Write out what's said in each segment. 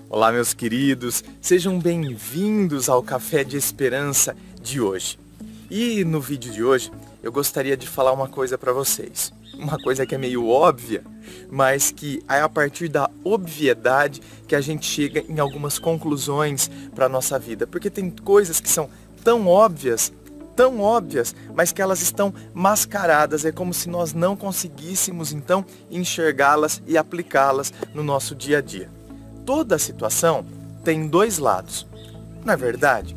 Olá, meus queridos, sejam bem-vindos ao Café de Esperança de hoje. E no vídeo de hoje eu gostaria de falar uma coisa para vocês. Uma coisa que é meio óbvia, mas que é a partir da obviedade que a gente chega em algumas conclusões para a nossa vida. Porque tem coisas que são tão óbvias, mas que elas estão mascaradas. É como se nós não conseguíssemos então enxergá-las e aplicá-las no nosso dia a dia. Toda situação tem dois lados, não é verdade?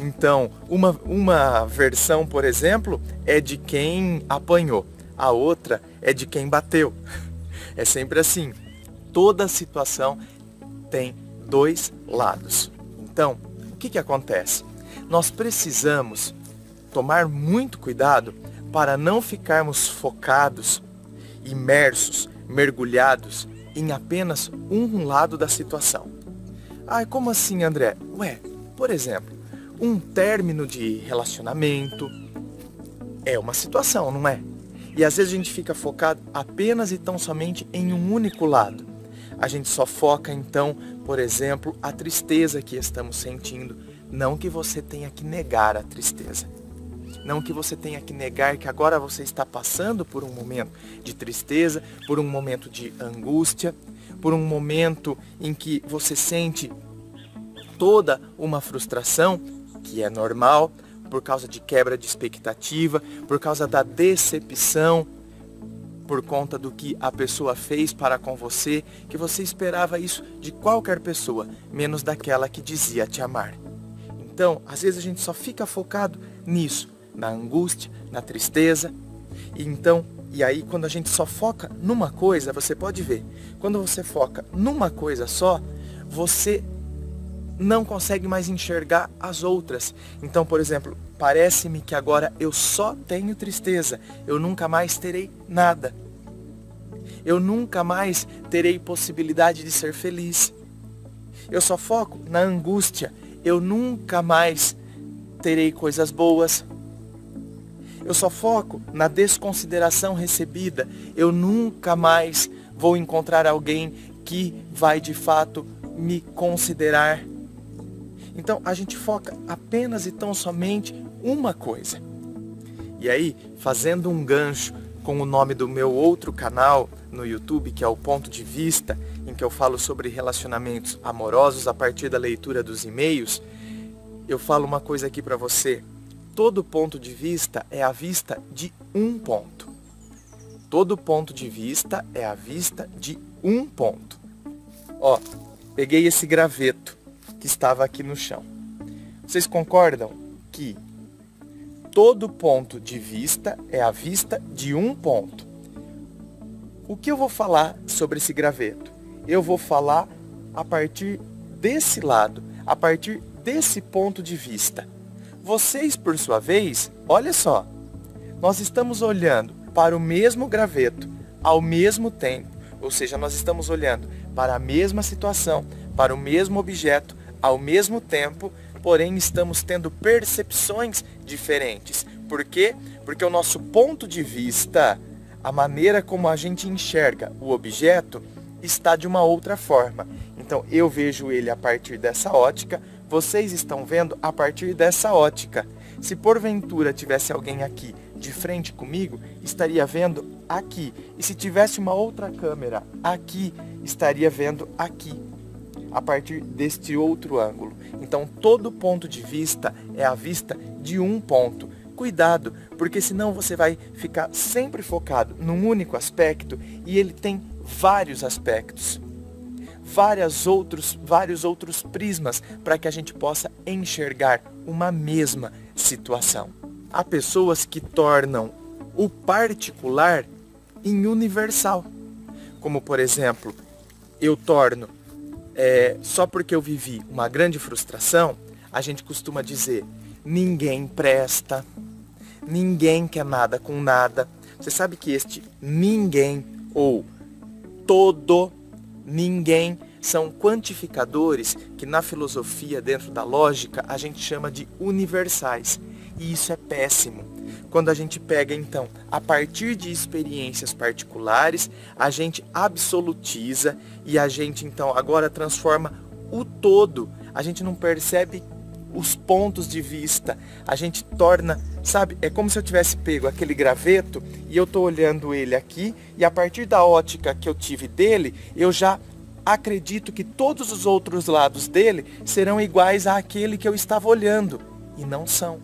Então, uma versão, por exemplo, é de quem apanhou, a outra é de quem bateu. É sempre assim, toda situação tem dois lados. Então, o que acontece? Nós precisamos tomar muito cuidado para não ficarmos focados, imersos, mergulhados em apenas um lado da situação. Como assim, André? Por exemplo, um término de relacionamento é uma situação, não é? E às vezes a gente fica focado apenas e tão somente em um único lado. A gente só foca então, por exemplo, a tristeza que estamos sentindo. Não que você tenha que negar a tristeza. Não que você tenha que negar que agora você está passando por um momento de tristeza, por um momento de angústia, por um momento em que você sente toda uma frustração, que é normal, por causa de quebra de expectativa, por causa da decepção, por conta do que a pessoa fez para com você, que você esperava isso de qualquer pessoa, menos daquela que dizia te amar. Então, às vezes a gente só fica focado nisso, na angústia, na tristeza. E aí quando a gente só foca numa coisa, você pode ver, quando você foca numa coisa só, você não consegue mais enxergar as outras. Então, por exemplo, parece-me que agora eu só tenho tristeza, eu nunca mais terei nada. Eu nunca mais terei possibilidade de ser feliz. Eu só foco na angústia, eu nunca mais terei coisas boas. Eu só foco na desconsideração recebida. Eu nunca mais vou encontrar alguém que vai de fato me considerar. Então a gente foca apenas e tão somente uma coisa. E aí, fazendo um gancho com o nome do meu outro canal no YouTube, que é o Ponto de Vista, em que eu falo sobre relacionamentos amorosos a partir da leitura dos e-mails, eu falo uma coisa aqui para você. Todo ponto de vista é a vista de um ponto. Todo ponto de vista é a vista de um ponto. Peguei esse graveto que estava aqui no chão. Vocês concordam que todo ponto de vista é a vista de um ponto? O que eu vou falar sobre esse graveto? Eu vou falar a partir desse lado, a partir desse ponto de vista. Vocês, por sua vez, olha só, nós estamos olhando para o mesmo graveto ao mesmo tempo, ou seja, nós estamos olhando para a mesma situação, para o mesmo objeto ao mesmo tempo, porém estamos tendo percepções diferentes. Por quê? Porque o nosso ponto de vista, a maneira como a gente enxerga o objeto, está de uma outra forma. Então eu vejo ele a partir dessa ótica, vocês estão vendo a partir dessa ótica. Se porventura tivesse alguém aqui de frente comigo, estaria vendo aqui. E se tivesse uma outra câmera aqui, estaria vendo aqui, a partir deste outro ângulo. Então todo ponto de vista é a vista de um ponto. Cuidado, porque senão você vai ficar sempre focado num único aspecto e ele tem vários aspectos. Vários outros prismas para que a gente possa enxergar uma mesma situação. Há pessoas que tornam o particular em universal. Como, por exemplo, eu torno, só porque eu vivi uma grande frustração, a gente costuma dizer, ninguém presta, ninguém quer nada com nada. Você sabe que este ninguém ou todo, ninguém, são quantificadores que na filosofia, dentro da lógica, a gente chama de universais. E isso é péssimo. Quando a gente pega, então, a partir de experiências particulares, a gente absolutiza e a gente, então, agora transforma o todo, a gente não percebe os pontos de vista, a gente torna, sabe, é como se eu tivesse pego aquele graveto e eu tô olhando ele aqui, e a partir da ótica que eu tive dele, eu já acredito que todos os outros lados dele serão iguais àquele que eu estava olhando, e não são.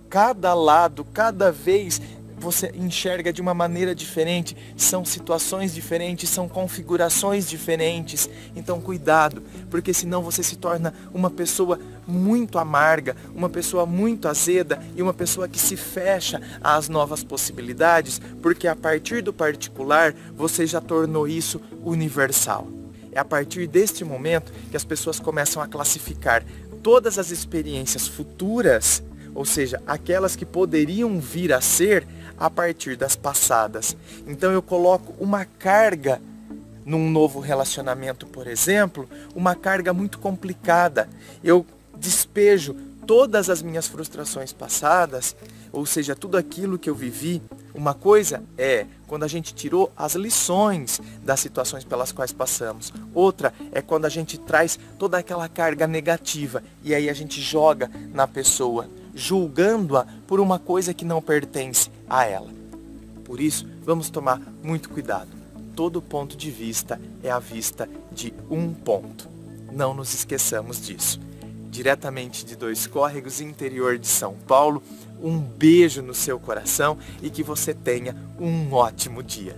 Cada lado, cada vez você enxerga de uma maneira diferente, são situações diferentes, são configurações diferentes. Então cuidado, porque senão você se torna uma pessoa muito amarga, uma pessoa muito azeda e uma pessoa que se fecha às novas possibilidades, porque a partir do particular você já tornou isso universal. É a partir deste momento que as pessoas começam a classificar todas as experiências futuras, ou seja, aquelas que poderiam vir a ser, a partir das passadas. Então eu coloco uma carga num novo relacionamento, por exemplo, uma carga muito complicada. Eu despejo todas as minhas frustrações passadas, ou seja, tudo aquilo que eu vivi. Uma coisa é quando a gente tirou as lições das situações pelas quais passamos. Outra é quando a gente traz toda aquela carga negativa e aí a gente joga na pessoa, julgando-a por uma coisa que não pertence a ela. Por isso, vamos tomar muito cuidado. Todo ponto de vista é a vista de um ponto. Não nos esqueçamos disso. Diretamente de Dois Córregos, interior de São Paulo, um beijo no seu coração e que você tenha um ótimo dia.